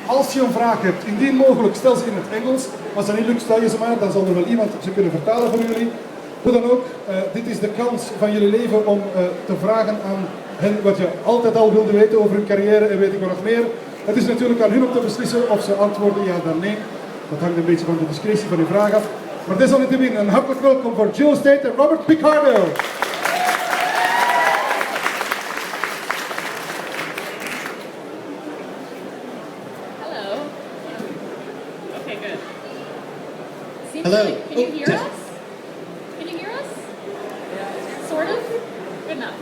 Als je een vraag hebt, indien mogelijk, stel ze in het Engels. Als dat niet lukt, stel je ze maar, dan zal er wel iemand ze kunnen vertalen voor jullie. Hoe dan ook, dit is de kans van jullie leven om te vragen aan hen wat je altijd al wilde weten over hun carrière en weet ik nog meer. Het is natuurlijk aan hun om te beslissen of ze antwoorden ja dan nee. Dat hangt een beetje van de discretie van uw vraag af. Maar desalniettemin een hartelijk welkom voor Jill Staite en Robert Picardo. Hello. Can you hear us? Can you hear us? Sort of? Good enough.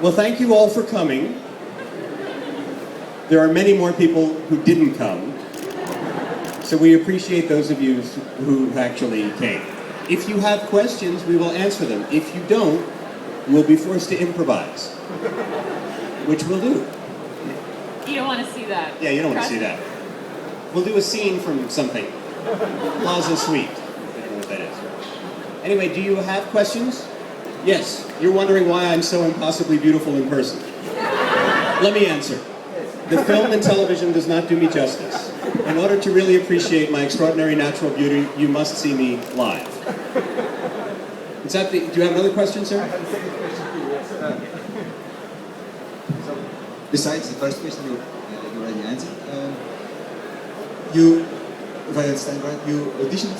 Well, thank you all for coming. There are many more people who didn't come, so we appreciate those of you who actually came. If you have questions, we will answer them. If you don't, we'll be forced to improvise, which we'll do. You don't want to see that. Yeah, you don't want to see that. We'll do a scene from something. Plaza Suite. I don't know what that is. Anyway, do you have questions? Yes. You're wondering why I'm so impossibly beautiful in person. Let me answer. The film and television does not do me justice. In order to really appreciate my extraordinary natural beauty, you must see me live. Is that the, do you have another question, sir? I have a second question for you. Yes. So, besides the first question you already answered, you, if I understand right, you auditioned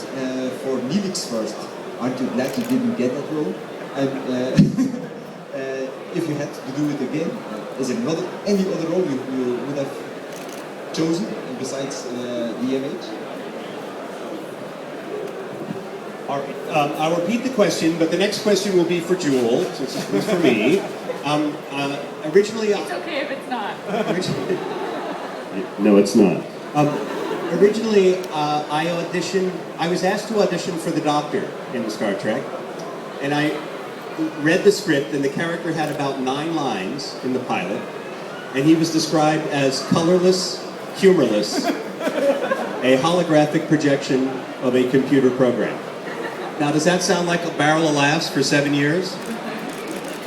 for Neelix first. Aren't you glad you didn't get that role? And if you had to do it again, is there any other role you would have chosen besides the EMH? All right. I'll repeat the question, but the next question will be for Jewel, since this one's for me. Originally, It's okay if it's not. No, it's not. Originally, I was asked to audition for the Doctor in Star Trek, and I read the script, and the character had about 9 lines in the pilot, and he was described as colorless, humorless, a holographic projection of a computer program. Now, does that sound like a barrel of laughs for 7 years?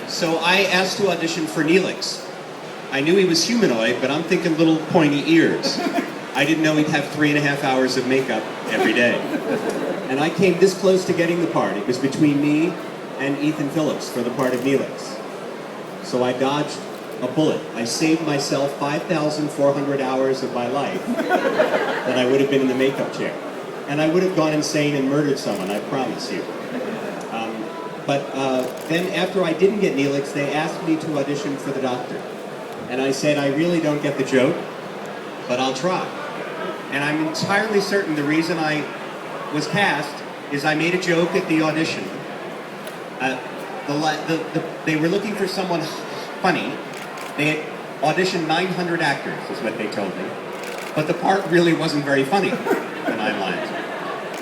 So I asked to audition for Neelix. I knew he was humanoid, but I'm thinking little pointy ears. I didn't know he'd have 3.5 hours of makeup every day. And I came this close to getting the part. It was between me and Ethan Phillips for the part of Neelix. So I dodged a bullet. I saved myself 5,400 hours of my life that I would have been in the makeup chair. And I would have gone insane and murdered someone, I promise you. Then after I didn't get Neelix, they asked me to audition for the Doctor. And I said, I really don't get the joke, but I'll try. And I'm entirely certain the reason I was cast is I made a joke at the audition. They were looking for someone funny. They had auditioned 900 actors, is what they told me. But the part really wasn't very funny, the 9 lines.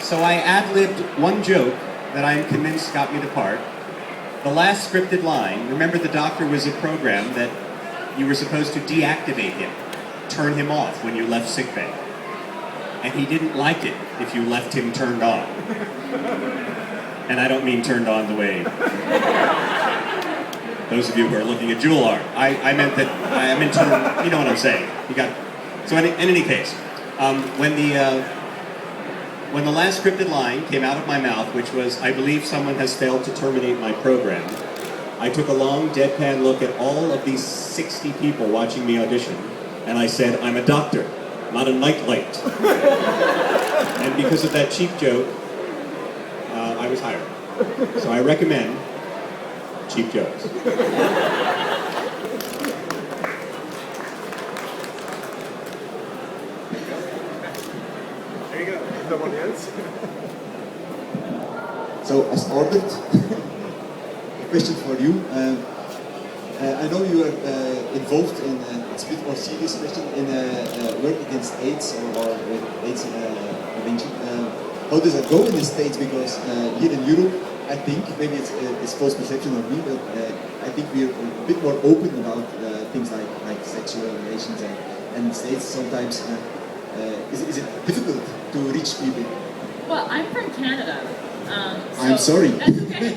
So I ad-libbed one joke that I am convinced got me the part. The last scripted line, remember the Doctor was a program that you were supposed to deactivate him, turn him off when you left sickbay. And he didn't like it if you left him turned on. And I don't mean turned on the way those of you who are looking at Jewel are. I meant that, I meant turned, you know what I'm saying. You got, so in any case, when the last scripted line came out of my mouth, which was, I believe someone has failed to terminate my program, I took a long deadpan look at all of these 60 people watching me audition, and I said, I'm a doctor, not a nightlight. And because of that cheap joke, I was hired. So I recommend cheap jokes. There you go. Someone else? So, as ordered, a question for you. I know you are involved in, it's a bit more serious question, in work against AIDS or AIDS prevention. How does that go in the States? Because here in Europe, I think, maybe it's false perception of me, but I think we're a bit more open about things like sexual relations, and in the States sometimes, is it difficult to reach people? Well, I'm from Canada. So I'm sorry. That's okay.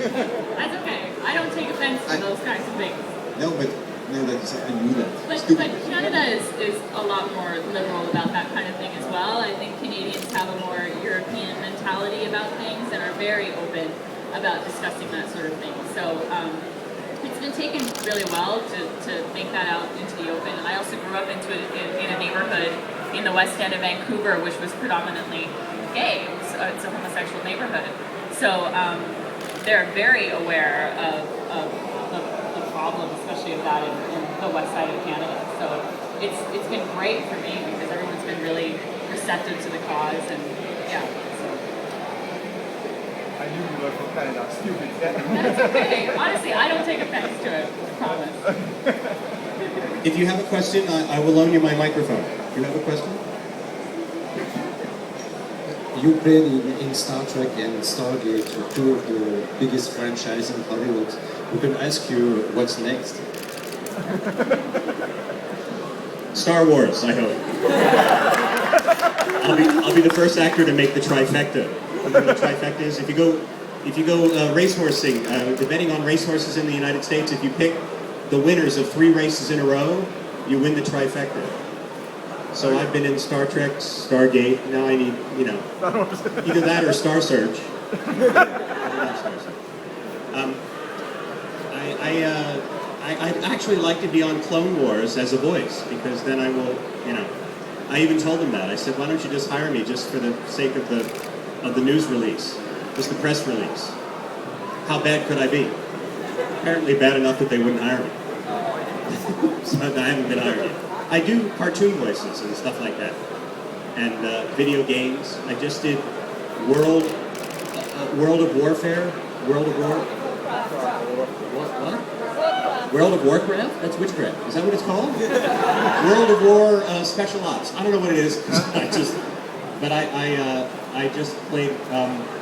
That's okay. I don't take offense to those kinds of things. No, but no, like you said, I knew that. But Stupid. Canada is a lot more liberal about that kind of thing as well. I think Canadians have a more European mentality about things and are very open about discussing that sort of thing. So it's been taken really well to make that out into the open. I also grew up in a neighborhood in the West End of Vancouver, which was predominantly gay. It's a homosexual neighborhood. So they're very aware of the problem, especially of that in the west side of Canada. So it's been great for me because everyone's been really receptive to the cause, and yeah. So. I knew you were from Canada. Stupid. That's okay. Honestly, I don't take offense to it. I promise. If you have a question, I will loan you my microphone. Do you have a question? You played in Star Trek and Stargate, two of the biggest franchises in Hollywood. We can ask you what's next. Star Wars, I hope. I'll be the first actor to make the trifecta. You know what the trifecta is? If you go racehorsing, the betting on racehorses in the United States, if you pick the winners of 3 races in a row, you win the trifecta. So I've been in Star Trek, Stargate. Now I need, either that or Star Search. I'd actually like to be on Clone Wars as a voice, because then I will, I even told them that. I said, why don't you just hire me just for the sake of the news release, just the press release. How bad could I be? Apparently bad enough that they wouldn't hire me. So I haven't been hired yet. I do cartoon voices and stuff like that, and video games. I just did World of Warfare, World of War. What? World of Warcraft? That's witchcraft. Is that what it's called? World of War Special Ops. I don't know what it is. I just played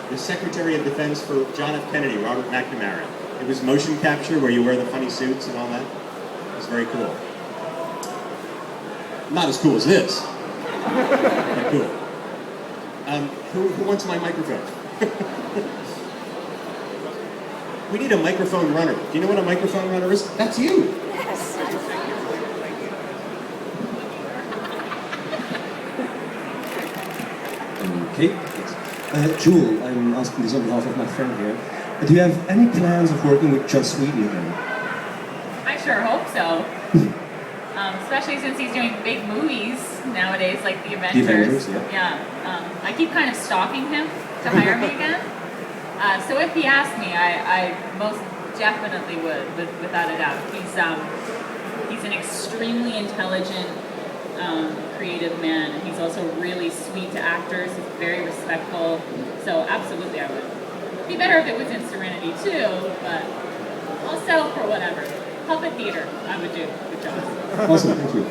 the Secretary of Defense for John F. Kennedy, Robert McNamara. It was motion capture where you wear the funny suits and all that. It was very cool. Not as cool as this. But cool. Who wants my microphone? We need a microphone runner. Do you know what a microphone runner is? That's you. Yes. Okay. Jewel, I'm asking this on behalf of my friend here. Do you have any plans of working with Joss Whedon again? I sure hope so. Especially since he's doing big movies nowadays, like The Avengers. The Avengers, yeah. Yeah. I keep kind of stalking him to hire me again. So if he asked me, I most definitely would, without a doubt. He's an extremely intelligent, creative man, and he's also really sweet to actors. He's very respectful. So absolutely, I would. It'd be better if it was in Serenity too, but I'll settle for whatever. Puppet theater, I would do with Joss. Awesome, thank you.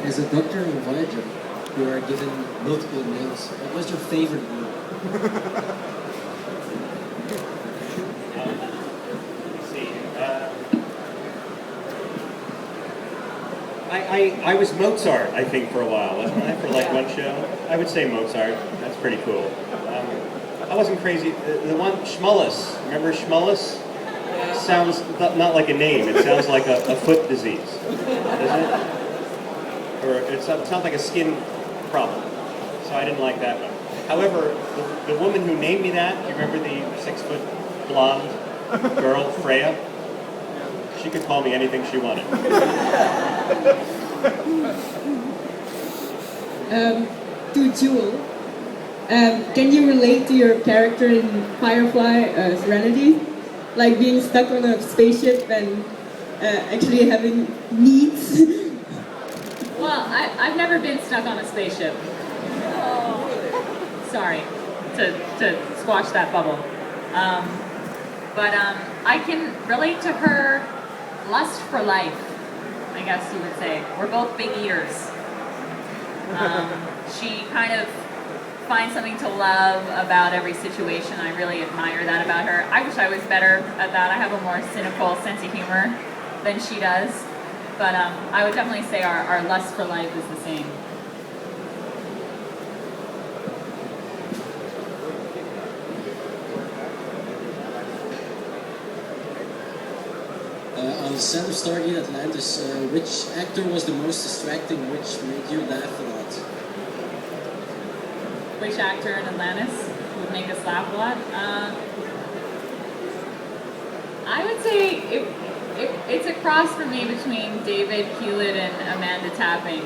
As a doctor in Voyager, you are given multiple names. What was your favorite one? Let's see. I was Mozart, I think, for a while, wasn't I? For like one show. I would say Mozart. That's pretty cool. I wasn't crazy. The one, Schmullis. Remember Schmullis? Sounds not like a name. It sounds like a foot disease. Doesn't it? Or it sounds like a skin problem. So I didn't like that one. However, the woman who named me that, do you remember the 6-foot blonde girl, Freya? She could call me anything she wanted. To Jewel, can you relate to your character in Firefly, Serenity? Like being stuck on a spaceship and actually having needs? Well, I've never been stuck on a spaceship. Sorry to squash that bubble. But I can relate to her lust for life, I guess you would say. We're both big eaters. She kind of finds something to love about every situation. I really admire that about her. I wish I was better at that. I have a more cynical sense of humor than she does. But I would definitely say our lust for life is the same. on the set of Stargate Atlantis, which actor was the most distracting, which made you laugh a lot? Which actor in Atlantis would make us laugh a lot? I would say it's a cross for me between David Hewlett and Amanda Tapping.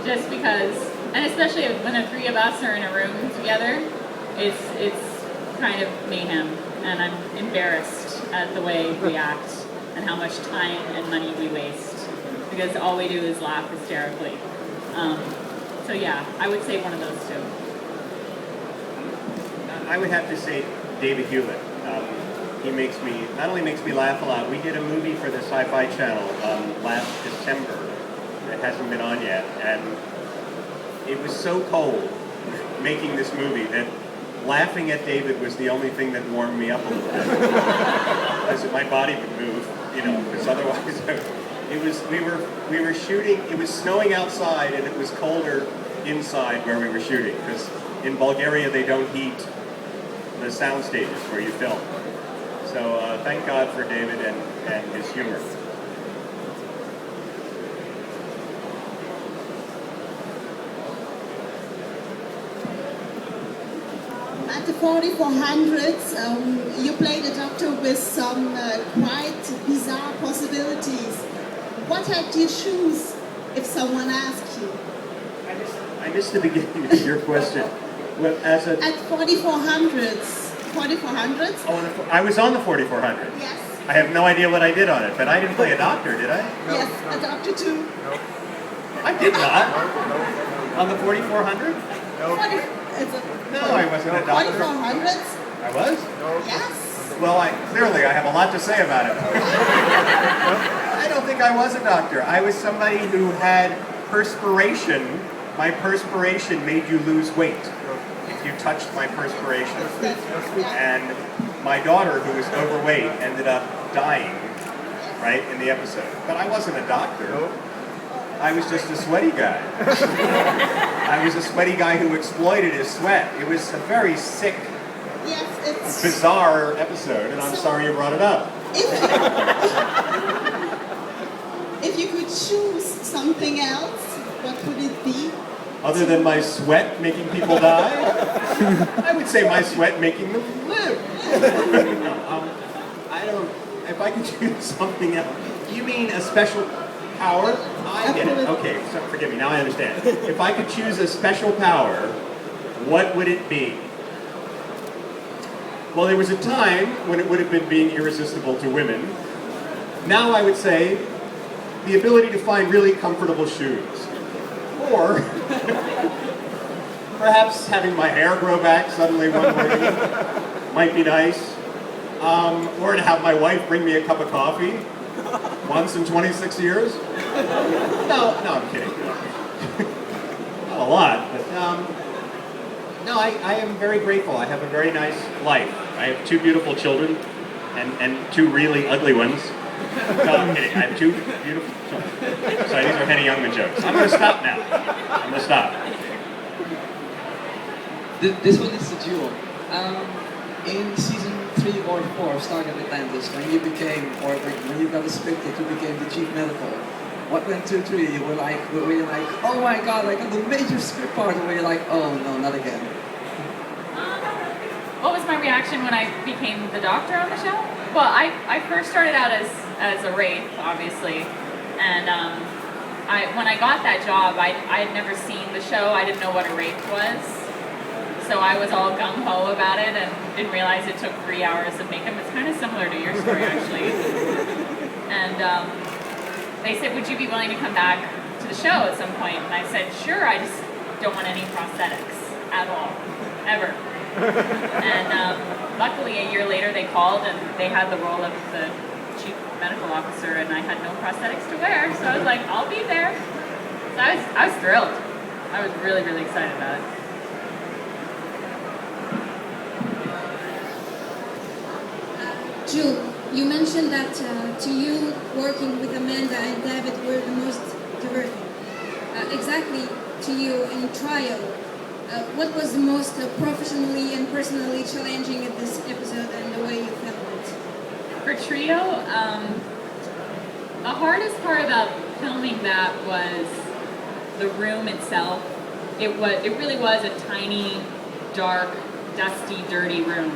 Just because, and especially when the three of us are in a room together, it's kind of mayhem, and I'm embarrassed at the way we act and how much time and money we waste, because all we do is laugh hysterically. So yeah, I would say one of those two. I would have to say David Hewlett. He not only makes me laugh a lot. We did a movie for the Sci-Fi Channel last December that hasn't been on yet, and it was so cold making this movie that laughing at David was the only thing that warmed me up a little bit, because my body would move, because otherwise we were shooting. It was snowing outside and it was colder inside where we were shooting, because in Bulgaria they don't heat the sound stages where you film. So thank God for David and his humor. At the 4400s, you played a doctor with some quite bizarre possibilities. What had you choose if someone asked you? I missed the beginning of your question. Well, at 4400s. 4400s? Oh, I was on the 4400. Yes. I have no idea what I did on it, but I didn't play a doctor, did I? Yes, a doctor too. I did not. On the 4400? No, I wasn't a doctor. 4400s? I was? Yes. Well, clearly I have a lot to say about it. I don't think I was a doctor. I was somebody who had perspiration. My perspiration made you lose weight if you touched my perspiration. And my daughter, who was overweight, ended up dying, right, in the episode. But I wasn't a doctor. I was just a sweaty guy. I was a sweaty guy who exploited his sweat. It was a very sick, bizarre episode, and I'm sorry you brought it up. If you could choose something else, what would it be? Other than my sweat making people die? I would say my sweat making them live. I don't, if I could choose something else. You mean a special power? I get it. Okay, so forgive me, now I understand. If I could choose a special power, what would it be? Well, there was a time when it would have been being irresistible to women. Now I would say the ability to find really comfortable shoes. Or perhaps having my hair grow back suddenly one morning might be nice. Or to have my wife bring me a cup of coffee once in 26 years. No, I'm kidding. Not a lot, but no, I am very grateful. I have a very nice life. I have 2 beautiful children and 2 really ugly ones. No, I'm kidding. I have 2 beautiful children. Sorry, these are Henny Youngman jokes. I'm going to stop now. I'm going to stop. This one is a duel. In season 3 or 4 of Stargate Atlantis, when you became, or when you got scripted, you became the chief medical. What went 2, 3? You were you like, oh my god, I got the major script part, and were you like, oh no, not again? What was my reaction when I became the doctor on the show? Well, I first started out as a wraith, obviously, and when I got that job, I had never seen the show. I didn't know what a wraith was, so I was all gung-ho about it and didn't realize it took 3 hours of makeup. It's kind of similar to your story, actually. And they said, would you be willing to come back to the show at some point? And I said, sure, I just don't want any prosthetics at all, ever. And luckily, a year later, they called and they had the role of the chief medical officer, and I had no prosthetics to wear, so I was like, I'll be there. So I was thrilled. I was really, really excited about it. Jules, you mentioned that to you, working with Amanda and David were the most diverting. Exactly to you in trial, what was the most professionally and personally challenging in this episode and the way you filmed it? For trio, The hardest part about filming that was the room itself. It really was a tiny, dark, dusty, dirty room.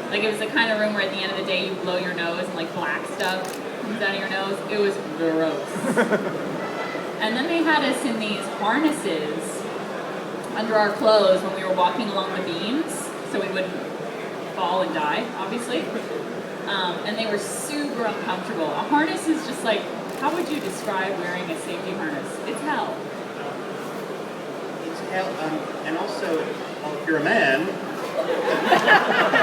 Like it was the kind of room where at the end of the day you blow your nose and like black stuff comes out of your nose. It was gross. And then they had us in these harnesses under our clothes when we were walking along the beams, so we wouldn't fall and die, obviously. And they were super uncomfortable. A harness is just like, how would you describe wearing a safety harness? It's hell. It's hell, and also, well, if you're a man,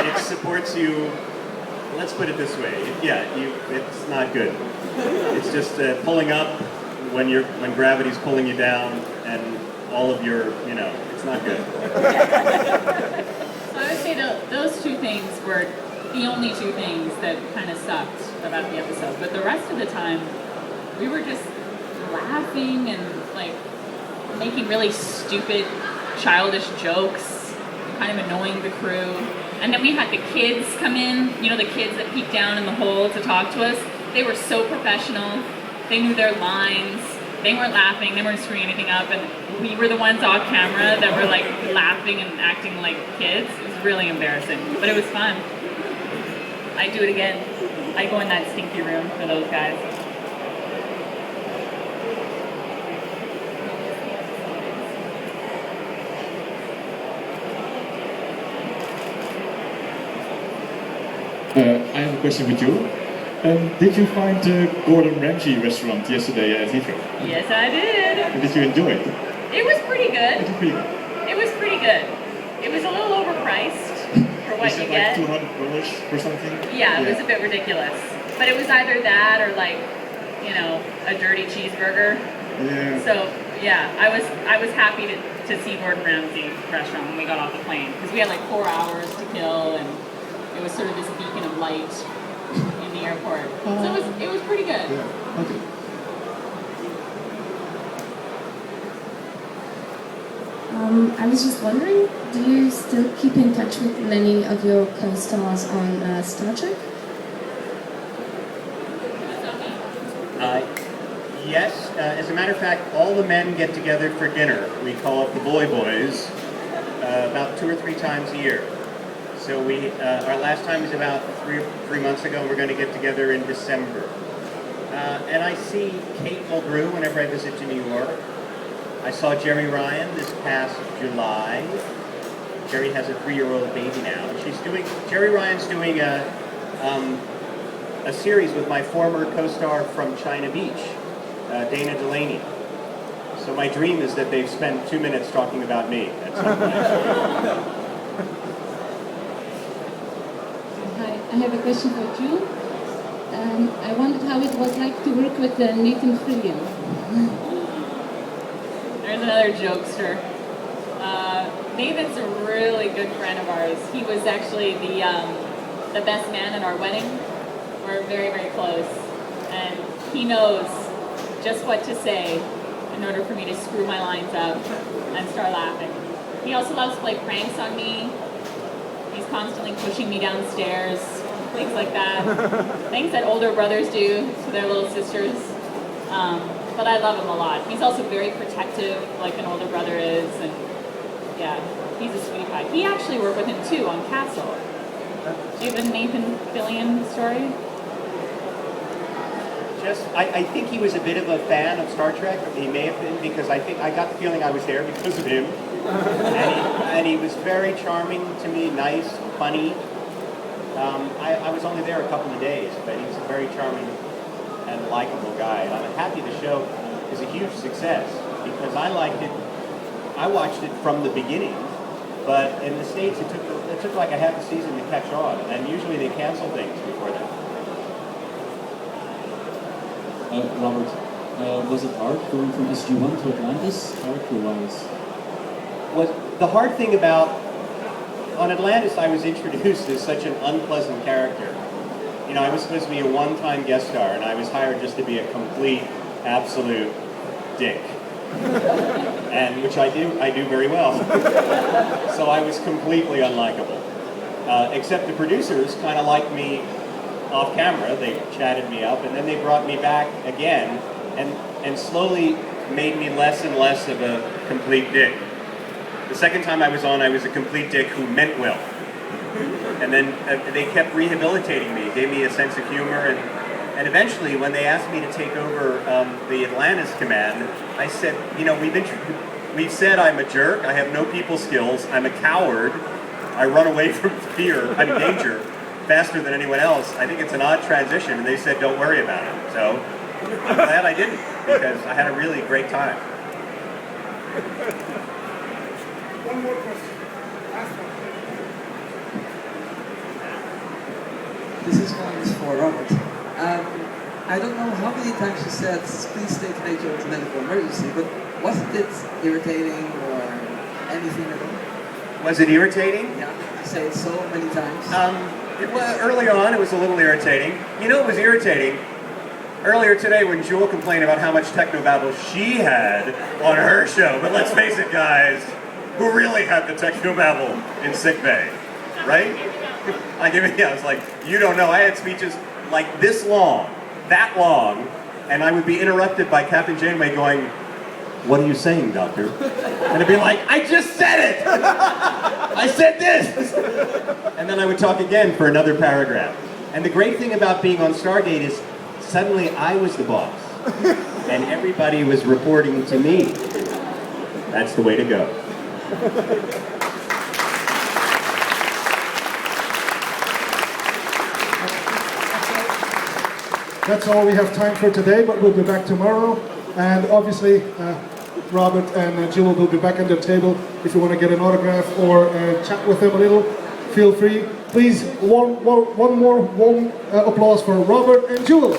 it supports you. Let's put it this way. It's not good. It's just pulling up when gravity's pulling you down, and all of your, it's not good. So I would say those two things were the only two things that kind of sucked about the episode. But the rest of the time, we were just laughing and like making really stupid, childish jokes, kind of annoying the crew. And then we had the kids come in, the kids that peeked down in the hole to talk to us. They were so professional. They knew their lines. They weren't laughing. They weren't screwing anything up. And we were the ones off camera that were like laughing and acting like kids. It was really embarrassing, but it was fun. I'd do it again. I'd go in that stinky room for those guys. I have a question with you. Did you find the Gordon Ramsay restaurant yesterday at Heathrow? Yes, I did. And did you enjoy it? It was pretty good. It was pretty good. It was pretty good. It was a little overpriced for what you get. Was it like $200 for something? Yeah, it was a bit ridiculous. But it was either that or like, a dirty cheeseburger. Yeah. So yeah, I was happy to see Gordon Ramsay restaurant when we got off the plane because we had like 4 hours to kill and it was sort of this beacon of light in the airport. So it was pretty good. Yeah. Okay. I was just wondering, do you still keep in touch with many of your co-stars on Star Trek? Yes. As a matter of fact, all the men get together for dinner. We call it the Boy Boys, about 2 or 3 times a year. So our last time was about 3 months ago, and we're going to get together in December. And I see Kate Mulgrew whenever I visit to New York. I saw Jerry Ryan this past July. Jerry has a 3-year-old baby now. Jerry Ryan's doing a series with my former co-star from China Beach, Dana Delaney. So my dream is that they've spent 2 minutes talking about me at some point. Hi, I have a question for you. I wondered how it was like to work with Nathan Fillion. There's another jokester. Nathan's a really good friend of ours. He was actually the best man at our wedding. We're very, very close. And he knows just what to say in order for me to screw my lines up and start laughing. He also loves to play pranks on me. He's constantly pushing me downstairs, things like that. Things that older brothers do to their little sisters. But I love him a lot. He's also very protective, like an older brother is, and yeah, he's a sweetie pie. He actually worked with him too on Castle. Do you have a Nathan Fillion story? I think he was a bit of a fan of Star Trek. He may have been, because I got the feeling I was there because of him. And he was very charming to me, nice, funny. I was only there a couple of days, but he's a very charming and likable guy. And I'm happy the show is a huge success because I liked it. I watched it from the beginning, but in the States it took like a half a season to catch on, and usually they cancel things before that. Robert, was it hard going from SG-1 to Atlantis, character-wise? The hard thing on Atlantis, I was introduced as such an unpleasant character. I was supposed to be a one-time guest star, and I was hired just to be a complete, absolute dick. And which I do very well. So I was completely unlikable. Except the producers kind of liked me off camera. They chatted me up, and then they brought me back again, and slowly made me less and less of a complete dick. The second time I was on, I was a complete dick who meant well. And then they kept rehabilitating me, gave me a sense of humor, and eventually when they asked me to take over the Atlantis command, I said, you know, we've said I'm a jerk, I have no people skills, I'm a coward, I run away from fear, I'm danger, faster than anyone else. I think it's an odd transition, and they said don't worry about it. So I'm glad I didn't, because I had a really great time. One more question. Last one. This is for Robert. I don't know how many times you said, please state major to medical emergency, but wasn't it irritating or anything at all? Was it irritating? Yeah, I say it so many times. Early on, it was a little irritating. You know, it was irritating earlier today when Jewel complained about how much technobabble she had on her show. But let's face it, guys, who really had the technobabble in sickbay, right? I was like, you don't know. I had speeches like this long, that long, and I would be interrupted by Captain Janeway going, "What are you saying, Doctor?" And I'd be like, "I just said it! I said this!" And then I would talk again for another paragraph. And the great thing about being on Stargate is suddenly I was the boss. And everybody was reporting to me. That's the way to go. That's all we have time for today, but we'll be back tomorrow. And obviously, Robert and Jill will be back at their table. If you want to get an autograph or chat with them a little, feel free. Please, one more warm applause for Robert and Jill.